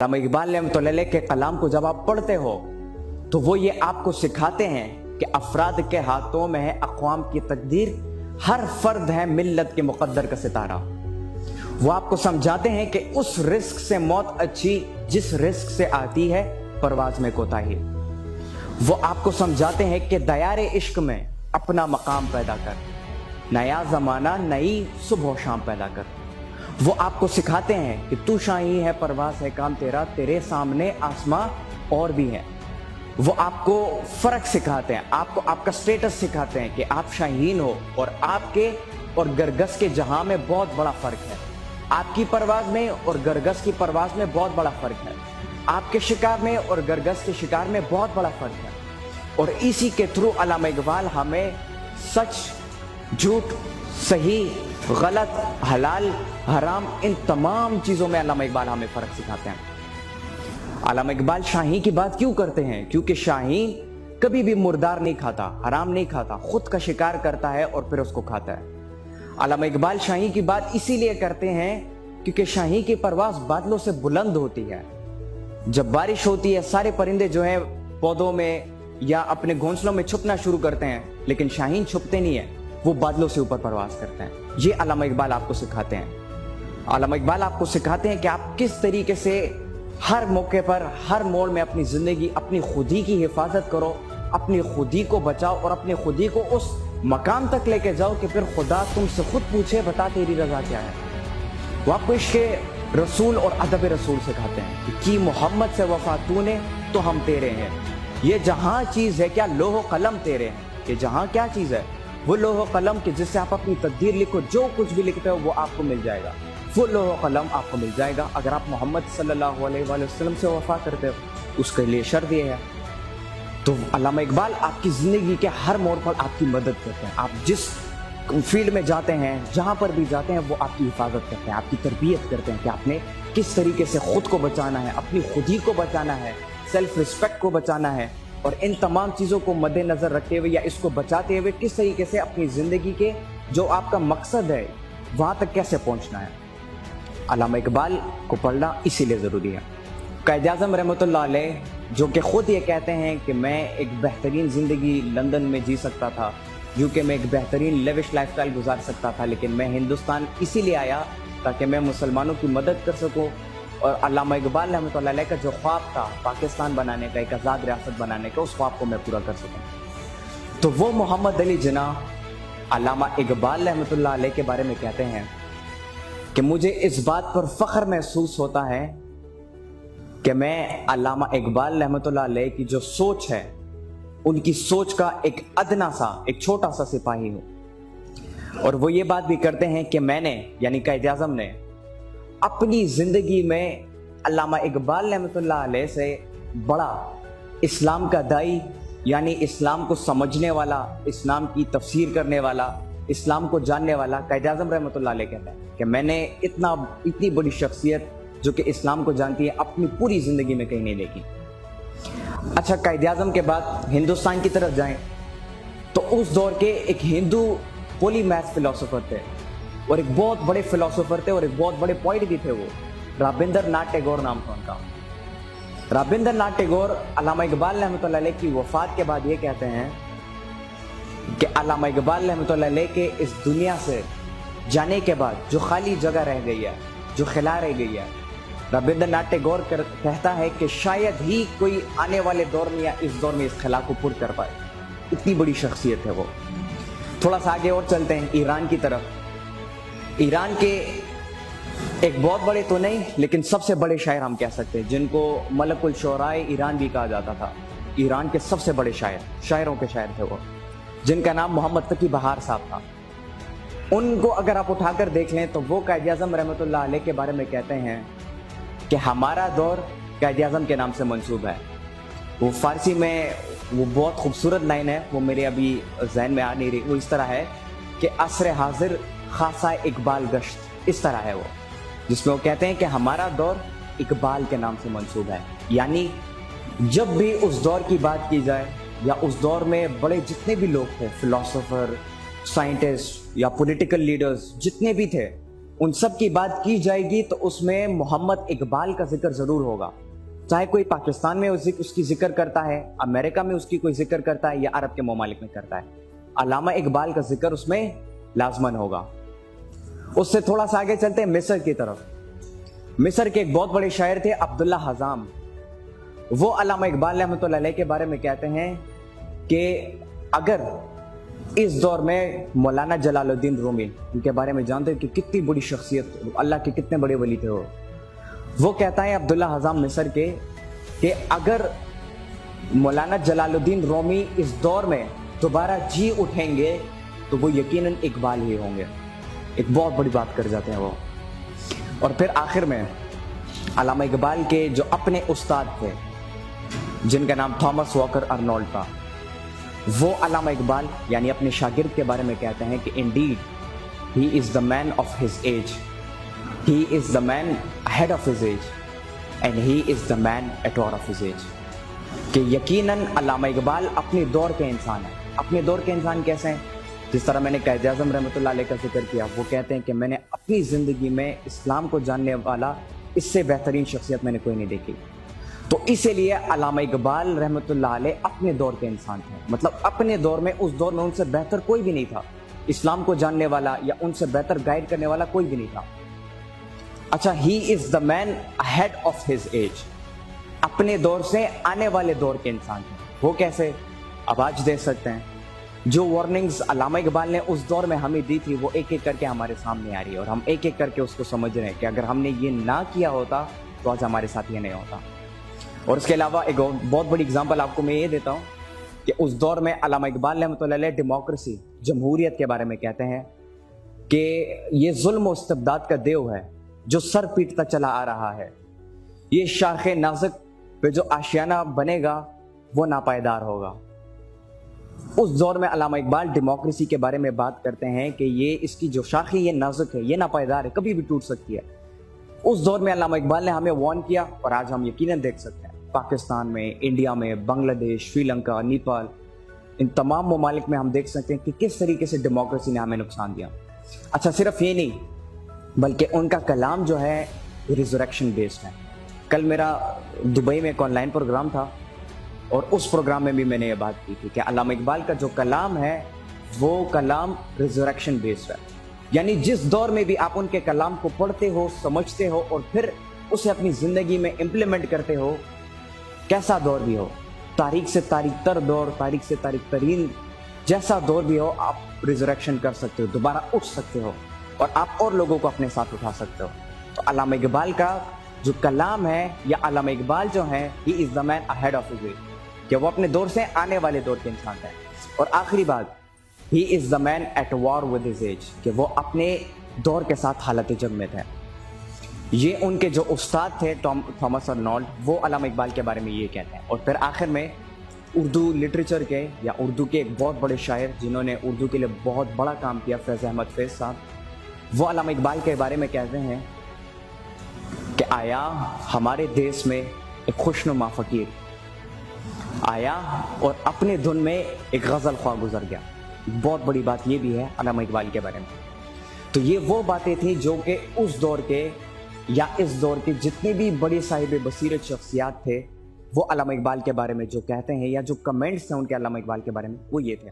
अल्लामा इकबाल रहमतुल्लाह के कलाम को जब आप पढ़ते हो तो वो ये आपको सिखाते हैं कि अफराद के हाथों में है अक़वाम की तकदीर, हर फर्द है मिल्लत के मुक़द्दर का सितारा। वो आपको समझाते हैं कि उस रिस्क से मौत अच्छी जिस रिस्क से आती है परवाज में कोताही। वो आपको समझाते हैं कि दयारे इश्क में अपना मकाम पैदा कर, नया ज़माना नई सुबह शाम पैदा कर। वो आपको सिखाते हैं कि तू शाही है परवाज़ है काम तेरा, तेरे सामने आसमां और भी है। वो आपको फ़र्क सिखाते हैं, आपको आपका स्टेटस सिखाते हैं कि आप शाहीन हो और आपके और गरगस के जहां में बहुत बड़ा फ़र्क है। आपकी परवाज़ में और गरगस की परवाज़ में बहुत बड़ा फ़र्क है। आपके शिकार में और गरगस के शिकार में बहुत बड़ा फ़र्क है। और इसी के थ्रू अल्लामा इकबाल हमें सच, झूठ, सही, गलत, हलाल, हराम, इन तमाम चीज़ों में अल्लामा इकबाल हमें फ़र्क सिखाते हैं। अल्लामा इकबाल शाहीन की बात क्यों करते हैं? क्योंकि शाहीन कभी भी मुर्दार नहीं खाता, हराम नहीं खाता, खुद का शिकार करता है और फिर उसको खाता है। अल्लामा इकबाल शाहीन की बात इसीलिए करते हैं क्योंकि शाहीन की परवाज़ बादलों से बुलंद होती है। जब बारिश होती है सारे परिंदे जो हैं पौधों में या अपने घोंसलों में छुपना शुरू करते हैं, लेकिन शाहीन छुपते नहीं है, वो बादलों से ऊपर परवाज़ करते हैं। ये अल्लामा इकबाल आपको सिखाते हैं। अल्लामा इकबाल आपको सिखाते हैं कि आप किस तरीके से हर मौके पर, हर मोड़ में अपनी ज़िंदगी, अपनी खुदी की हिफाजत करो, अपनी खुदी को बचाओ और अपनी खुदी को उस मकाम तक लेके जाओ कि फिर खुदा तुमसे खुद पूछे बता तेरी रज़ा क्या है। वो आपको इश्क़ रसूल और अदब रसूल सिखाते हैं कि मोहम्मद से वफा तूने तो हम तेरे हैं। ये जहाँ चीज़ है क्या लोह कलम तेरे हैं। ये जहाँ क्या चीज़ है वो लोह कलम के जिससे आप अपनी तकदीर लिखो, जो कुछ भी लिखते हो वो आपको मिल जाएगा। वो लोह कलम आपको मिल जाएगा अगर आप मोहम्मद सल्लल्लाहु अलैहि वसल्लम से वफा करते हो। उसके लिए शर्त ये है। तो अल्लामा इकबाल आपकी ज़िंदगी के हर मोड़ पर आपकी मदद करते हैं। आप जिस फील्ड में जाते हैं, जहाँ पर भी जाते हैं, वो आपकी हिफाजत करते हैं, आपकी तरबियत करते हैं कि आपने किस तरीके से खुद को बचाना है, अपनी खुदी को बचाना है, सेल्फ रिस्पेक्ट को बचाना है। और इन तमाम चीज़ों को मद्देनज़र रखते हुए या इसको बचाते हुए किस तरीके से अपनी ज़िंदगी के जो आपका मकसद है वहाँ तक कैसे पहुँचना है। अल्लामा इकबाल को पढ़ना इसीलिए ज़रूरी है। क़ायद-ए-आज़म रहमतुल्लाह अलैह जो कि ख़ुद ये कहते हैं कि मैं एक बेहतरीन ज़िंदगी लंदन में जी सकता था, यूके में एक बेहतरीन लेविश लाइफस्टाइल गुजार सकता था, लेकिन मैं हिंदुस्तान इसीलिए आया ताकि मैं मुसलमानों की मदद कर सकूं। और अल्लामा इकबाल रहमतुल्लाह अलैह का जो ख्वाब था पाकिस्तान बनाने का, एक आज़ाद रियासत बनाने का, उस ख्वाब को मैं पूरा कर सकूं। तो वो मोहम्मद अली जिन्नाह अल्लामा इकबाल रहमतुल्लाह अलैह के बारे में कहते हैं कि मुझे इस बात पर फ़ख्र महसूस होता है कि मैं अल्लामा इकबाल रहमतुल्लाह अलैह की जो सोच है, उनकी सोच का एक अदना सा, एक छोटा सा सिपाही हूँ। और वो ये बात भी करते हैं कि मैंने यानी क़ायद-ए-आज़म ने अपनी ज़िंदगी में अल्लामा इकबाल रहमतुल्लाह अलैह से बड़ा इस्लाम का दाई यानी इस्लाम को समझने वाला, इस्लाम की तफसीर करने वाला, इस्लाम को जानने वाला क़ायद-ए-आज़म रहमतुल्लाह अलैह कहते हैं कि मैंने इतनी बड़ी शख्सियत जो कि इस्लाम को जानती है अपनी पूरी ज़िंदगी में कहीं नहीं देखी। अच्छा, क़ायद-ए-आज़म के बाद हिंदुस्तान की तरफ जाएं तो उस दौर के एक हिंदू पॉलीमैथ फिलोसोफर थे और एक बहुत बड़े फिलोसोफर थे और एक बहुत बड़े पोइट भी थे। वो रविंद्रनाथ टैगोर नाम था उनका। रविंद्रनाथ टैगोर अल्लामा इकबाल रहमतुल्लाह अलैह की वफ़ात के बाद ये कहते हैं कि अल्लामा इकबाल रहमतुल्लाह अलैह के इस दुनिया से जाने के बाद जो खाली जगह रह गई है, जो खिला रह गई है, रविंद्रनाथ टैगोर कहता है कि शायद ही कोई आने वाले दौर में या इस दौर में इस खिला को पूर्ण कर पाए। इतनी बड़ी शख्सियत है वो। थोड़ा सा आगे और चलते हैं ईरान की तरफ। ईरान के एक बहुत बड़े तो नहीं लेकिन सबसे बड़े शायर हम कह सकते हैं, जिनको मलकुल शोराए ईरान भी कहा जाता था। ईरान के सबसे बड़े शायरों के शायर थे वो, जिनका नाम मोहम्मद तकी बहार साहब था। उनको अगर आप उठाकर देख लें तो वो क़ायद-ए-आज़म रहमतुल्लाह अलैह के बारे में कहते हैं कि हमारा दौर क़ायद-ए-आज़म के नाम से मंसूब है। वो फ़ारसी में वो बहुत खूबसूरत लाइन है, वो मेरे अभी जहन में आ नहीं रही। वो इस तरह है कि असर हाजिर खासा इकबाल गश्त, इस तरह है वो, जिसमें वो कहते हैं कि हमारा दौर इकबाल के नाम से मंसूब है। यानी जब भी उस दौर की बात की जाए या उस दौर में बड़े जितने भी लोग थे, फिलोसोफर, साइंटिस्ट या पॉलिटिकल लीडर्स जितने भी थे, उन सब की बात की जाएगी तो उसमें मोहम्मद इकबाल का जिक्र जरूर होगा, चाहे कोई पाकिस्तान में उसकी जिक्र करता है, अमेरिका में उसकी कोई जिक्र करता है, या अरब के ममालिक में करता है, अल्लामा इकबाल का जिक्र उसमें लाजमन होगा। उससे थोड़ा सा आगे चलते हैं मिस्र की तरफ। मिस्र के एक बहुत बड़े शायर थे अब्दुल्ला हजाम। वो अल्लामा इकबाल रहमतुल्लाह अलैह के बारे में कहते हैं कि अगर इस दौर में मौलाना जलालुद्दीन रूमी, उनके बारे में जानते हैं कि कितनी बड़ी शख्सियत, अल्लाह के कितने बड़े वली थे वो कहता है अब्दुल्ला हजाम मिस्र के कि अगर मौलाना जलालुद्दीन रूमी इस दौर में दोबारा जी उठेंगे तो वो यकीनन इकबाल ही होंगे। एक बहुत बड़ी बात कर जाते हैं वो। और फिर आखिर में अल्लामा इकबाल के जो अपने उस्ताद थे जिनका नाम थॉमस वॉकर अर्नोल्ड था, वो अल्लामा इकबाल यानी अपने शागिर्द के बारे में कहते हैं कि Indeed he is the man of his age, he is the man ahead of his age and he is the man at war of his age. कि यकीनन अल्लामा इकबाल अपने दौर के इंसान है। अपने दौर के इंसान कैसे हैं? जिस तरह मैंने कायद आज़म रहमतुल्लाह अलैह का जिक्र किया, वो कहते हैं कि मैंने अपनी ज़िंदगी में इस्लाम को जानने वाला इससे बेहतरीन शख्सियत मैंने कोई नहीं देखी। तो इसीलिए अल्लामा इकबाल रहमतुल्लाह अलैह अपने दौर के इंसान थे। मतलब अपने दौर में, उस दौर में उनसे बेहतर कोई भी नहीं था, इस्लाम को जानने वाला या उनसे बेहतर गाइड करने वाला कोई भी नहीं था। अच्छा, he is the man ahead of his age, अपने दौर से आने वाले दौर के इंसान थे। वो कैसे? अब आज देख सकते हैं जो वार्निंग्स अल्लामा इकबाल ने उस दौर में हमें दी थी वो एक एक करके हमारे सामने आ रही है और हम एक एक करके उसको समझ रहे हैं कि अगर हमने ये ना किया होता तो आज हमारे साथ ये नहीं होता। और इसके अलावा एक बहुत बड़ी एग्जांपल आपको मैं ये देता हूँ कि उस दौर में अल्लामा इकबाल रहमतुल्लाह अलैह डेमोक्रेसी, जमहूरियत के बारे में कहते हैं कि ये जुल्म और इस्तबदाद का देव है जो सर पीटता चला आ रहा है। ये शाखे नाजुक पे जो आशियाना बनेगा वो नापायदार होगा। उस दौर में अल्लामा इकबाल डेमोक्रेसी के बारे में बात करते हैं कि ये इसकी जो शाखें ये नाजुक है, ये नापायदार है, कभी भी टूट सकती है। उस दौर में अल्लामा इकबाल ने हमें वार्न किया और आज हम यकीनन देख सकते हैं पाकिस्तान में, इंडिया में, बांग्लादेश, श्रीलंका, नेपाल, इन तमाम ममालिक में हम देख सकते हैं कि किस तरीके से डेमोक्रेसी ने हमें नुकसान दिया। अच्छा, सिर्फ ये नहीं बल्कि उनका कलाम जो है रिजरेक्शन बेस्ड है। कल मेरा दुबई में एक ऑनलाइन प्रोग्राम था और उस प्रोग्राम में भी मैंने ये बात की थी कि अल्लामा इकबाल का जो कलाम है वो कलाम रिजरेक्शन बेस्ड है। यानी जिस दौर में भी आप उनके कलाम को पढ़ते हो, समझते हो और फिर उसे अपनी ज़िंदगी में इम्प्लीमेंट करते हो, कैसा दौर भी हो, तारीख से तारीख तर दौर, तारीख से तारीख तरीन जैसा दौर भी हो, आप रिजरेक्शन कर सकते हो, दोबारा उठ सकते हो और आप और लोगों को अपने साथ उठा सकते हो। तो अल्लामा इकबाल का जो कलाम है या अल्लामा इकबाल जो है, he is the man ahead of his age, कि वो अपने दौर से आने वाले दौर के इंसान है। और आखिरी बात, he is the man at war with his age, कि वो अपने दौर के साथ हालत जंग में थे। ये उनके जो उस्ताद थे थॉमस अर्नोल्ड, वो अल्लामा इकबाल के बारे में ये कहते हैं। और फिर आखिर में उर्दू लिटरेचर के या उर्दू के एक बहुत बड़े शायर जिन्होंने उर्दू के लिए बहुत बड़ा काम किया, फैज़ अहमद फैज़ साहब, वो अल्लामा इकबाल के बारे में कहते हैं कि आया हमारे देश में एक खुशनुमा फ़कीर आया और अपने धुन में एक गज़ल ख्वाह गुजर गया। बहुत बड़ी बात ये भी है अल्लामा इकबाल के बारे में। तो ये वो बातें थी जो कि उस दौर के या इस दौर के जितने भी बड़े साहिब बसीरत शख्सियात थे वो अल्लामा इकबाल के बारे में जो कहते हैं या जो कमेंट्स हैं उनके अल्लामा इकबाल के बारे में, वो ये थे।